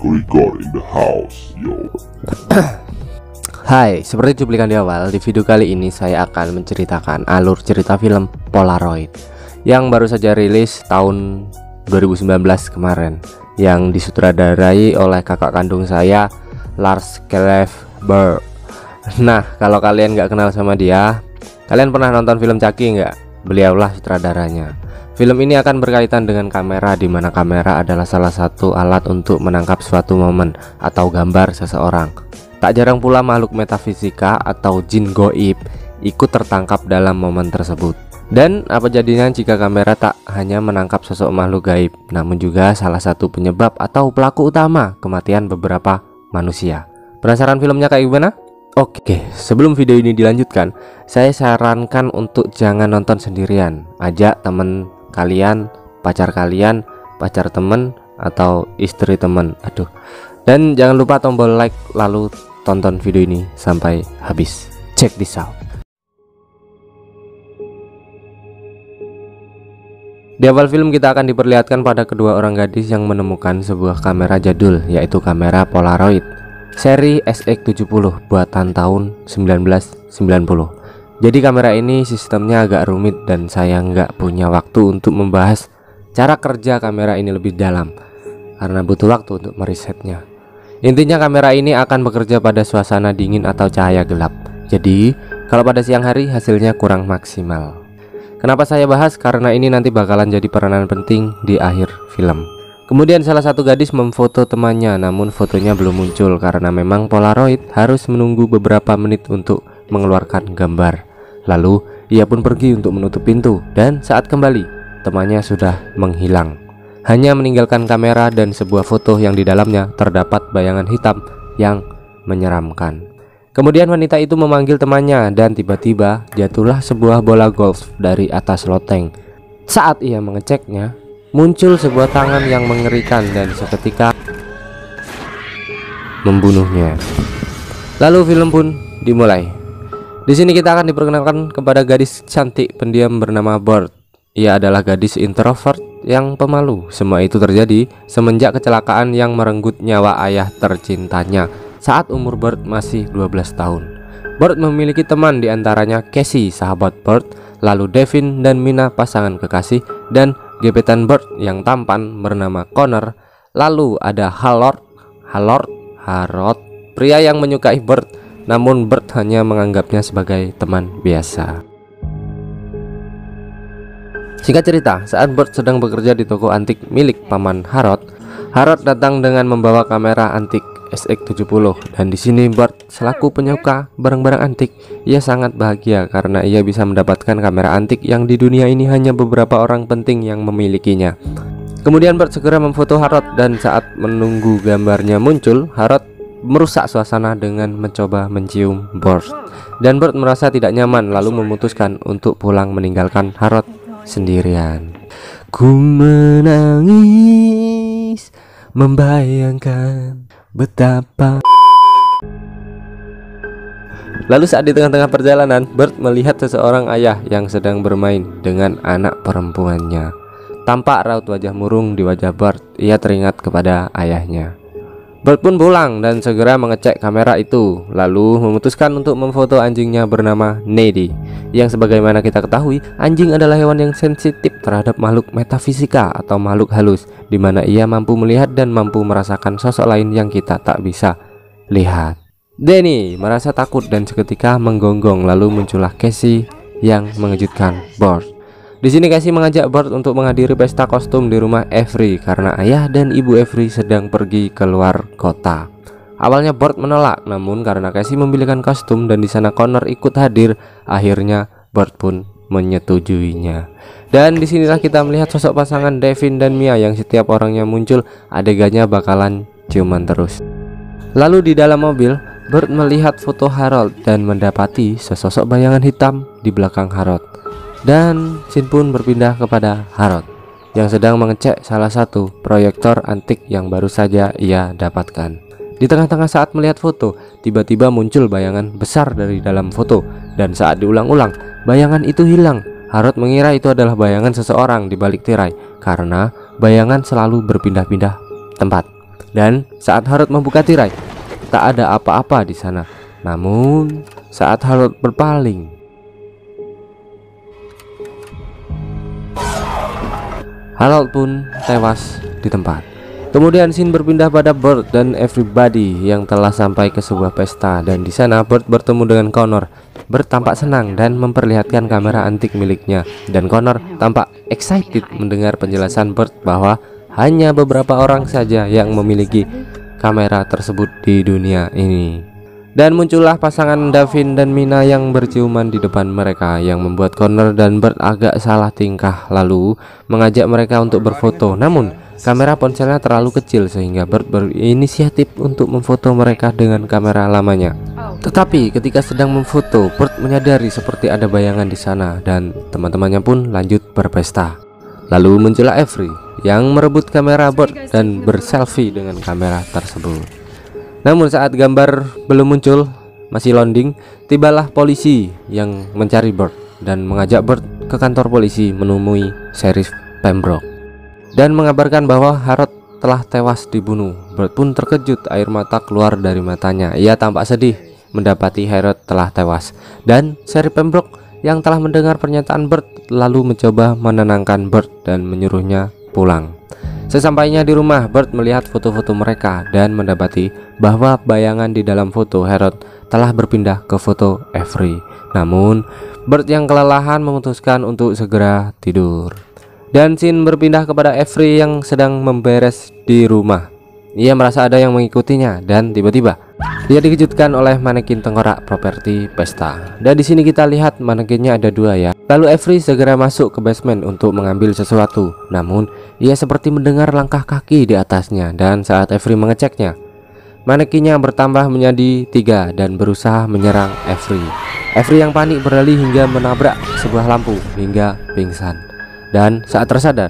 Grigor in the house, yo. Hai, seperti cuplikan di awal, di video kali ini saya akan menceritakan alur cerita film Polaroid yang baru saja rilis tahun 2019 kemarin, yang disutradarai oleh kakak kandung saya, Lars Klevberg. Nah, kalau kalian nggak kenal sama dia, kalian pernah nonton film Chucky nggak? Beliaulah sutradaranya. Film ini akan berkaitan dengan kamera, di mana kamera adalah salah satu alat untuk menangkap suatu momen atau gambar seseorang. Tak jarang pula makhluk metafisika atau jin goib ikut tertangkap dalam momen tersebut. Dan apa jadinya jika kamera tak hanya menangkap sosok makhluk gaib, namun juga salah satu penyebab atau pelaku utama kematian beberapa manusia. Penasaran filmnya kayak gimana? Oke, sebelum video ini dilanjutkan, saya sarankan untuk jangan nonton sendirian. Ajak temen kalian, pacar temen, atau istri temen. Dan jangan lupa tombol like, lalu tonton video ini sampai habis. Check this out. Di awal film kita akan diperlihatkan pada kedua orang gadis yang menemukan sebuah kamera jadul, yaitu kamera Polaroid seri SX70 buatan tahun 1990. Jadi kamera ini sistemnya agak rumit dan saya nggak punya waktu untuk membahas cara kerja kamera ini lebih dalam karena butuh waktu untuk merisetnya. Intinya kamera ini akan bekerja pada suasana dingin atau cahaya gelap. Jadi kalau pada siang hari hasilnya kurang maksimal. Kenapa saya bahas? Karena ini nanti bakalan jadi peranan penting di akhir film. Kemudian salah satu gadis memfoto temannya, namun fotonya belum muncul karena memang Polaroid harus menunggu beberapa menit untuk mengeluarkan gambar. Lalu ia pun pergi untuk menutup pintu, dan saat kembali temannya sudah menghilang, hanya meninggalkan kamera dan sebuah foto yang di dalamnya terdapat bayangan hitam yang menyeramkan. Kemudian wanita itu memanggil temannya dan tiba-tiba jatuhlah sebuah bola golf dari atas loteng. Saat ia mengeceknya, muncul sebuah tangan yang mengerikan dan seketika membunuhnya. Lalu film pun dimulai. Di sini kita akan diperkenalkan kepada gadis cantik pendiam bernama Bird. Ia adalah gadis introvert yang pemalu. Semua itu terjadi semenjak kecelakaan yang merenggut nyawa ayah tercintanya saat umur Bird masih 12 tahun. Bird memiliki teman, diantaranya Casey sahabat Bird, lalu Devin dan Mina pasangan kekasih, dan gebetan Bird yang tampan bernama Connor. Lalu ada Harold, pria yang menyukai Bird, namun Bird hanya menganggapnya sebagai teman biasa. Singkat cerita, saat Bird sedang bekerja di toko antik milik paman Harold datang dengan membawa kamera antik SX70, dan di sini Bird selaku penyuka barang-barang antik, ia sangat bahagia karena ia bisa mendapatkan kamera antik yang di dunia ini hanya beberapa orang penting yang memilikinya. Kemudian Bird segera memfoto Harold, dan saat menunggu gambarnya muncul, Harold merusak suasana dengan mencoba mencium Bird, dan Bird merasa tidak nyaman lalu memutuskan untuk pulang meninggalkan Harold sendirian. Ku menangis membayangkan betapa. Lalu saat di tengah-tengah perjalanan, Bird melihat seseorang ayah yang sedang bermain dengan anak perempuannya. Tampak raut wajah murung di wajah Bird. Ia teringat kepada ayahnya. Bird pun pulang dan segera mengecek kamera itu, lalu memutuskan untuk memfoto anjingnya bernama Neddy, yang sebagaimana kita ketahui, anjing adalah hewan yang sensitif terhadap makhluk metafisika atau makhluk halus, di mana ia mampu melihat dan mampu merasakan sosok lain yang kita tak bisa lihat. Denny merasa takut dan seketika menggonggong, lalu muncullah Casey yang mengejutkan Bird. Di sini Casey mengajak Bird untuk menghadiri pesta kostum di rumah Avery karena ayah dan ibu Avery sedang pergi keluar kota. Awalnya Bird menolak, namun karena Casey memilihkan kostum dan di sana Connor ikut hadir, akhirnya Bird pun menyetujuinya. Dan disinilah kita melihat sosok pasangan Devin dan Mia yang setiap orangnya muncul, adegannya bakalan ciuman terus. Lalu di dalam mobil, Bird melihat foto Harold dan mendapati sesosok bayangan hitam di belakang Harold. Dan scene pun berpindah kepada Harold yang sedang mengecek salah satu proyektor antik yang baru saja ia dapatkan. Di tengah-tengah saat melihat foto, tiba-tiba muncul bayangan besar dari dalam foto, dan saat diulang-ulang, bayangan itu hilang. Harold mengira itu adalah bayangan seseorang di balik tirai karena bayangan selalu berpindah-pindah tempat. Dan saat Harold membuka tirai, tak ada apa-apa di sana. Namun saat Harold berpaling, Harold pun tewas di tempat. Kemudian scene berpindah pada Burt dan everybody yang telah sampai ke sebuah pesta, dan di sana Burt bertemu dengan Connor. Burt tampak senang dan memperlihatkan kamera antik miliknya, dan Connor tampak excited mendengar penjelasan Burt bahwa hanya beberapa orang saja yang memiliki kamera tersebut di dunia ini. Dan muncullah pasangan Davin dan Mina yang berciuman di depan mereka, yang membuat Connor dan Burt agak salah tingkah, lalu mengajak mereka untuk berfoto. Namun kamera ponselnya terlalu kecil sehingga Burt berinisiatif untuk memfoto mereka dengan kamera lamanya. Tetapi ketika sedang memfoto, Burt menyadari seperti ada bayangan di sana, dan teman-temannya pun lanjut berpesta. Lalu muncullah Avery yang merebut kamera Burt dan berselfie dengan kamera tersebut. Namun saat gambar belum muncul, masih loading, tibalah polisi yang mencari Burt dan mengajak Burt ke kantor polisi menemui Sheriff Pembroke dan mengabarkan bahwa Harold telah tewas dibunuh. Burt pun terkejut, air mata keluar dari matanya. Ia tampak sedih mendapati Harold telah tewas, dan Sheriff Pembroke yang telah mendengar pernyataan Burt lalu mencoba menenangkan Burt dan menyuruhnya pulang. Sesampainya di rumah, Burt melihat foto-foto mereka dan mendapati bahwa bayangan di dalam foto Harold telah berpindah ke foto Avery. Namun Burt yang kelelahan memutuskan untuk segera tidur. Dan scene berpindah kepada Avery yang sedang memberes di rumah. Ia merasa ada yang mengikutinya, dan tiba-tiba dia dikejutkan oleh manekin tengkorak properti pesta. Dan di sini kita lihat manekinnya ada dua ya. Lalu Avery segera masuk ke basement untuk mengambil sesuatu. Namun ia seperti mendengar langkah kaki di atasnya, dan saat Avery mengeceknya, manekinnya bertambah menjadi 3 dan berusaha menyerang Avery. Avery yang panik berlari hingga menabrak sebuah lampu hingga pingsan. Dan saat tersadar,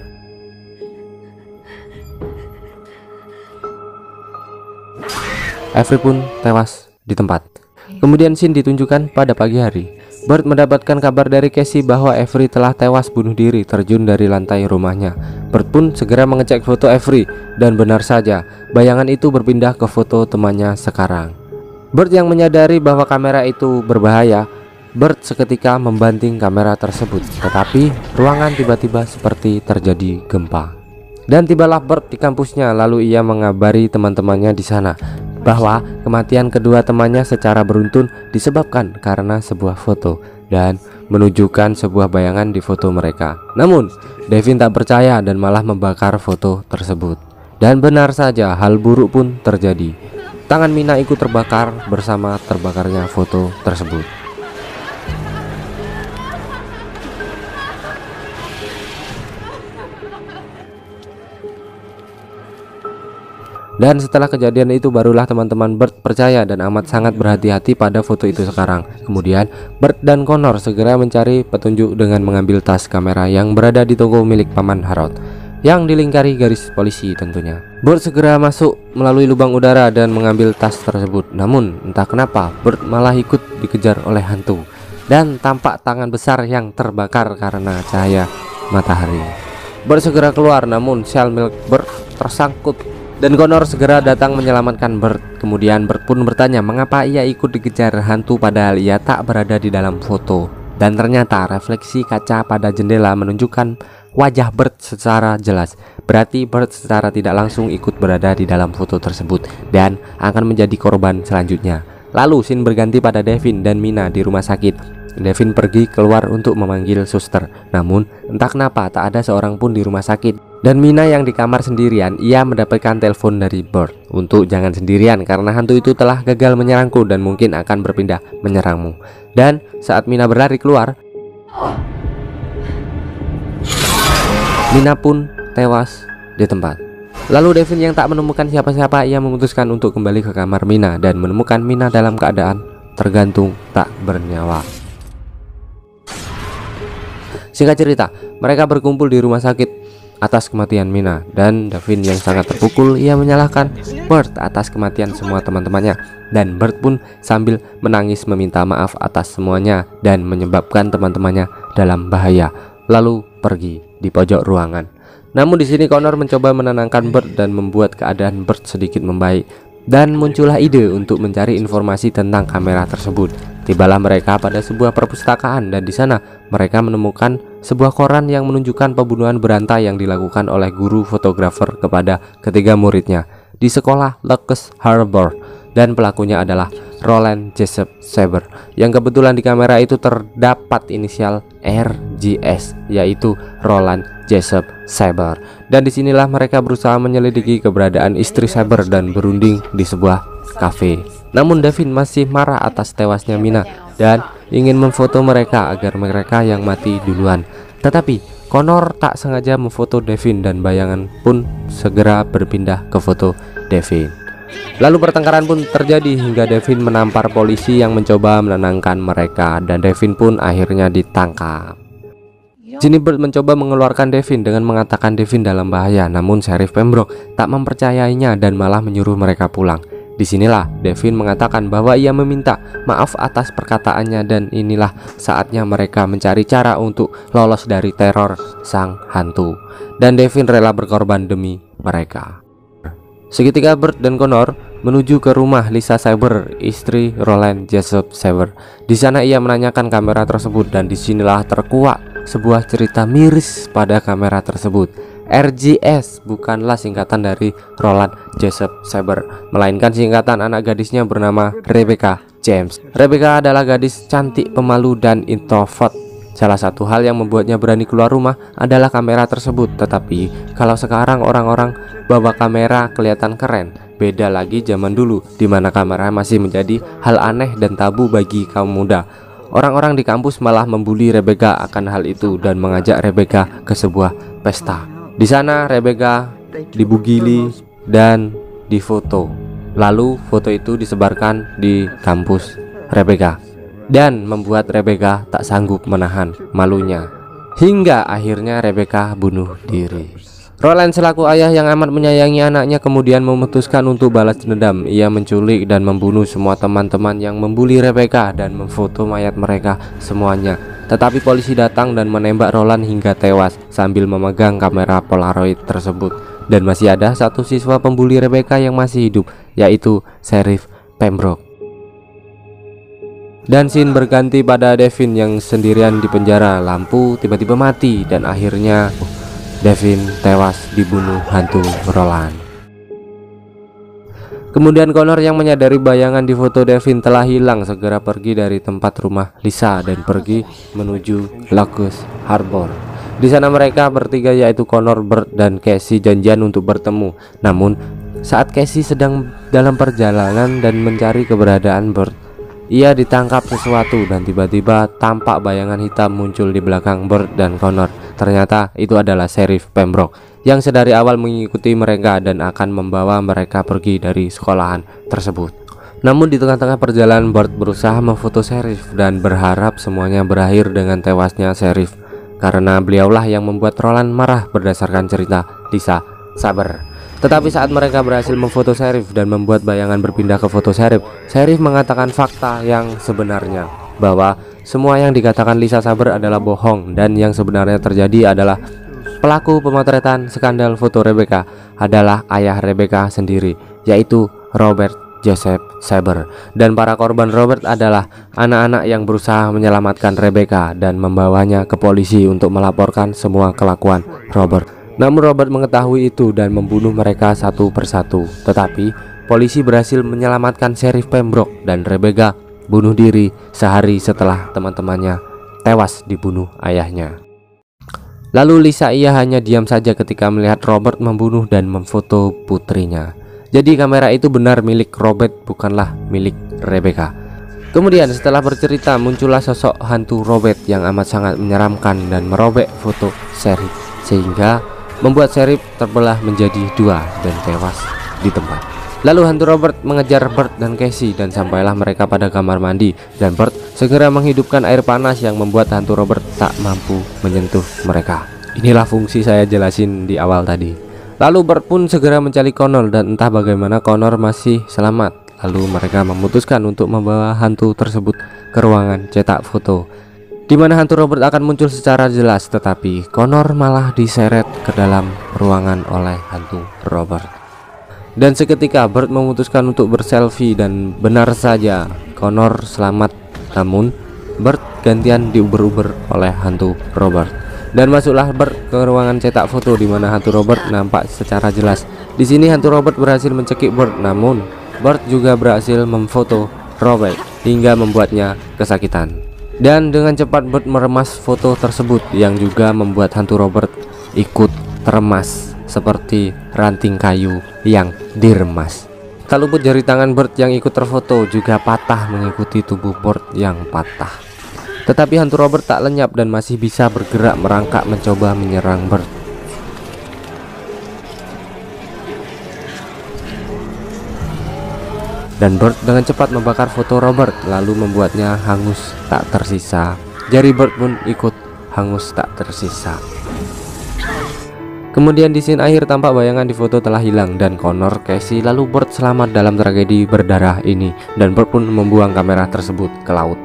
Avery pun tewas di tempat. Kemudian scene ditunjukkan pada pagi hari. Burt mendapatkan kabar dari Casey bahwa Avery telah tewas bunuh diri terjun dari lantai rumahnya. Burt pun segera mengecek foto Avery, dan benar saja bayangan itu berpindah ke foto temannya sekarang. Burt yang menyadari bahwa kamera itu berbahaya, Burt seketika membanting kamera tersebut. Tetapi ruangan tiba-tiba seperti terjadi gempa. Dan tibalah Burt di kampusnya, lalu ia mengabari teman-temannya di sana bahwa kematian kedua temannya secara beruntun disebabkan karena sebuah foto, dan menunjukkan sebuah bayangan di foto mereka. Namun Devin tak percaya dan malah membakar foto tersebut. Dan benar saja, hal buruk pun terjadi. Tangan Mina ikut terbakar bersama terbakarnya foto tersebut. Dan setelah kejadian itu barulah teman-teman Burt percaya dan amat sangat berhati-hati pada foto itu sekarang. Kemudian Burt dan Connor segera mencari petunjuk dengan mengambil tas kamera yang berada di toko milik paman Harold yang dilingkari garis polisi tentunya. Burt segera masuk melalui lubang udara dan mengambil tas tersebut. Namun entah kenapa Burt malah ikut dikejar oleh hantu, dan tampak tangan besar yang terbakar karena cahaya matahari. Burt segera keluar, namun sel milik Burt tersangkut dan Connor segera datang menyelamatkan Burt. Kemudian Burt pun bertanya mengapa ia ikut dikejar hantu padahal ia tak berada di dalam foto. Dan ternyata refleksi kaca pada jendela menunjukkan wajah Burt secara jelas. Berarti Burt secara tidak langsung ikut berada di dalam foto tersebut dan akan menjadi korban selanjutnya. Lalu scene berganti pada Devin dan Mina di rumah sakit. Devin pergi keluar untuk memanggil suster. Namun entah kenapa tak ada seorang pun di rumah sakit. Dan Mina yang di kamar sendirian, ia mendapatkan telepon dari Burt untuk jangan sendirian karena hantu itu telah gagal menyerangku dan mungkin akan berpindah menyerangmu. Dan saat Mina berlari keluar, Mina pun tewas di tempat. Lalu Devin yang tak menemukan siapa-siapa, ia memutuskan untuk kembali ke kamar Mina dan menemukan Mina dalam keadaan tergantung tak bernyawa. Singkat cerita, mereka berkumpul di rumah sakit atas kematian Mina, dan Devin yang sangat terpukul, ia menyalahkan Burt atas kematian semua teman-temannya. Dan Burt pun sambil menangis meminta maaf atas semuanya dan menyebabkan teman-temannya dalam bahaya, lalu pergi di pojok ruangan. Namun di sini Connor mencoba menenangkan Bert dan membuat keadaan Bert sedikit membaik. Dan muncullah ide untuk mencari informasi tentang kamera tersebut. Tibalah mereka pada sebuah perpustakaan dan di sana mereka menemukan sebuah koran yang menunjukkan pembunuhan berantai yang dilakukan oleh guru fotografer kepada ketiga muridnya di sekolah Locust Harbor, dan pelakunya adalah Roland Jessup Saber, yang kebetulan di kamera itu terdapat inisial RJS, yaitu Roland Jessup Saber. Dan disinilah mereka berusaha menyelidiki keberadaan istri Saber dan berunding di sebuah kafe. Namun Devin masih marah atas tewasnya Mina dan ingin memfoto mereka agar mereka yang mati duluan. Tetapi Connor tak sengaja memfoto Devin dan bayangan pun segera berpindah ke foto Devin. Lalu pertengkaran pun terjadi hingga Devin menampar polisi yang mencoba menenangkan mereka, dan Devin pun akhirnya ditangkap. Sini Bert mencoba mengeluarkan Devin dengan mengatakan Devin dalam bahaya, namun Sheriff Pembroke tak mempercayainya dan malah menyuruh mereka pulang. Disinilah Devin mengatakan bahwa ia meminta maaf atas perkataannya dan inilah saatnya mereka mencari cara untuk lolos dari teror sang hantu, dan Devin rela berkorban demi mereka. Seketika Bert dan Connor menuju ke rumah Lisa Saber, istri Roland Jessup Saber. Di sana ia menanyakan kamera tersebut dan disinilah terkuak sebuah cerita miris pada kamera tersebut. RJS bukanlah singkatan dari Roland Jessup Saber, melainkan singkatan anak gadisnya bernama Rebecca James. Rebecca adalah gadis cantik, pemalu dan introvert. Salah satu hal yang membuatnya berani keluar rumah adalah kamera tersebut. Tetapi kalau sekarang orang-orang bawa kamera kelihatan keren, beda lagi zaman dulu di mana kamera masih menjadi hal aneh dan tabu bagi kaum muda. Orang-orang di kampus malah membuli Rebecca akan hal itu dan mengajak Rebecca ke sebuah pesta. Di sana Rebecca dibugili dan difoto. Lalu foto itu disebarkan di kampus Rebecca dan membuat Rebecca tak sanggup menahan malunya, hingga akhirnya Rebecca bunuh diri. Roland selaku ayah yang amat menyayangi anaknya kemudian memutuskan untuk balas dendam. Ia menculik dan membunuh semua teman-teman yang membuli Rebecca dan memfoto mayat mereka semuanya. Tetapi polisi datang dan menembak Roland hingga tewas sambil memegang kamera Polaroid tersebut. Dan masih ada satu siswa pembuli Rebecca yang masih hidup, yaitu Sheriff Pembroke. Dan scene berganti pada Devin yang sendirian di penjara. Lampu tiba-tiba mati dan akhirnya Devin tewas dibunuh hantu Roland. Kemudian Connor yang menyadari bayangan di foto Devin telah hilang segera pergi dari tempat rumah Lisa dan pergi menuju Locust Harbor. Di sana mereka bertiga yaitu Connor, Bert dan Casey janjian untuk bertemu. Namun saat Casey sedang dalam perjalanan dan mencari keberadaan Bert, ia ditangkap sesuatu dan tiba-tiba tampak bayangan hitam muncul di belakang Bert dan Connor. Ternyata itu adalah Sheriff Pembroke yang sedari awal mengikuti mereka dan akan membawa mereka pergi dari sekolahan tersebut. Namun di tengah-tengah perjalanan Bert berusaha memfoto Sheriff dan berharap semuanya berakhir dengan tewasnya Sheriff, karena beliaulah yang membuat Roland marah berdasarkan cerita Lisa Saber. Tetapi saat mereka berhasil memfoto Sheriff dan membuat bayangan berpindah ke foto Sheriff, Sheriff mengatakan fakta yang sebenarnya, bahwa semua yang dikatakan Lisa Saber adalah bohong dan yang sebenarnya terjadi adalah pelaku pemotretan skandal foto Rebecca adalah ayah Rebecca sendiri, yaitu Robert Joseph Saber, dan para korban Robert adalah anak-anak yang berusaha menyelamatkan Rebecca dan membawanya ke polisi untuk melaporkan semua kelakuan Robert. Namun Robert mengetahui itu dan membunuh mereka satu persatu. Tetapi polisi berhasil menyelamatkan Sheriff Pembroke dan Rebecca bunuh diri sehari setelah teman-temannya tewas dibunuh ayahnya. Lalu Lisa ia hanya diam saja ketika melihat Robert membunuh dan memfoto putrinya. Jadi kamera itu benar milik Robert, bukanlah milik Rebecca. Kemudian setelah bercerita muncullah sosok hantu Robert yang amat sangat menyeramkan dan merobek foto Sheriff sehingga membuat Sheriff terbelah menjadi dua dan tewas di tempat. Lalu hantu Robert mengejar Bert dan Casey dan sampailah mereka pada kamar mandi, dan Bert segera menghidupkan air panas yang membuat hantu Robert tak mampu menyentuh mereka. Inilah fungsi saya jelasin di awal tadi. Lalu Bert pun segera mencari Connor dan entah bagaimana Connor masih selamat. Lalu mereka memutuskan untuk membawa hantu tersebut ke ruangan cetak foto. di mana hantu Robert akan muncul secara jelas, tetapi Connor malah diseret ke dalam ruangan oleh hantu Robert. Dan seketika Bert memutuskan untuk berselfie dan benar saja Connor selamat, namun Bert gantian diuber-uber oleh hantu Robert. Dan masuklah Bert ke ruangan cetak foto di mana hantu Robert nampak secara jelas. Di sini hantu Robert berhasil mencekik Bert, namun Bert juga berhasil memfoto Robert hingga membuatnya kesakitan. Dan dengan cepat Bert meremas foto tersebut yang juga membuat hantu Robert ikut teremas seperti ranting kayu yang diremas. Tak luput jari tangan Bert yang ikut terfoto juga patah mengikuti tubuh Bert yang patah. Tetapi hantu Robert tak lenyap dan masih bisa bergerak merangkak mencoba menyerang Bert. Dan Bert dengan cepat membakar foto Robert lalu membuatnya hangus tak tersisa. Jari Bert pun ikut hangus tak tersisa. Kemudian di scene akhir tampak bayangan di foto telah hilang dan Connor, Casey lalu Bert selamat dalam tragedi berdarah ini, dan Bert pun membuang kamera tersebut ke laut.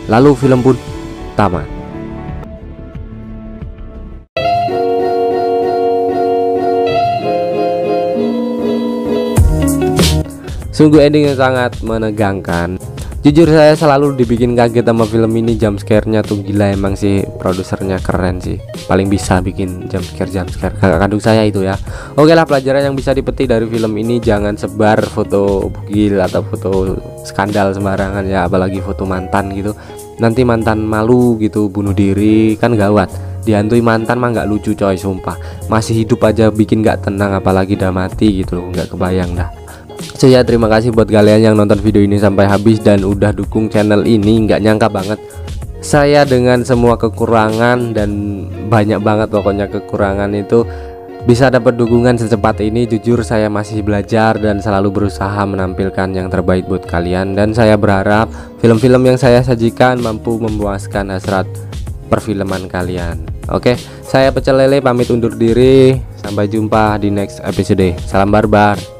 Lalu film pun tamat. Sungguh ending yang sangat menegangkan. Jujur saya selalu dibikin kaget sama film ini, jump scare-nya tuh gila emang sih, produsernya keren sih. Paling bisa bikin jump scare kakak kandung saya itu ya. Oke lah, pelajaran yang bisa dipetik dari film ini, jangan sebar foto bugil atau foto skandal sembarangan ya, apalagi foto mantan gitu. Nanti mantan malu gitu, bunuh diri kan gawat. Dihantui mantan mah nggak lucu coy, sumpah. Masih hidup aja bikin nggak tenang, apalagi udah mati gitu loh, nggak kebayang dah. So ya, terima kasih buat kalian yang nonton video ini sampai habis dan udah dukung channel ini. Nggak nyangka banget saya dengan semua kekurangan dan banyak banget pokoknya kekurangan itu bisa dapat dukungan secepat ini. Jujur saya masih belajar dan selalu berusaha menampilkan yang terbaik buat kalian, dan saya berharap film-film yang saya sajikan mampu memuaskan hasrat perfilman kalian. Oke, saya Pecel Lele pamit undur diri. Sampai jumpa di next episode. Salam barbar.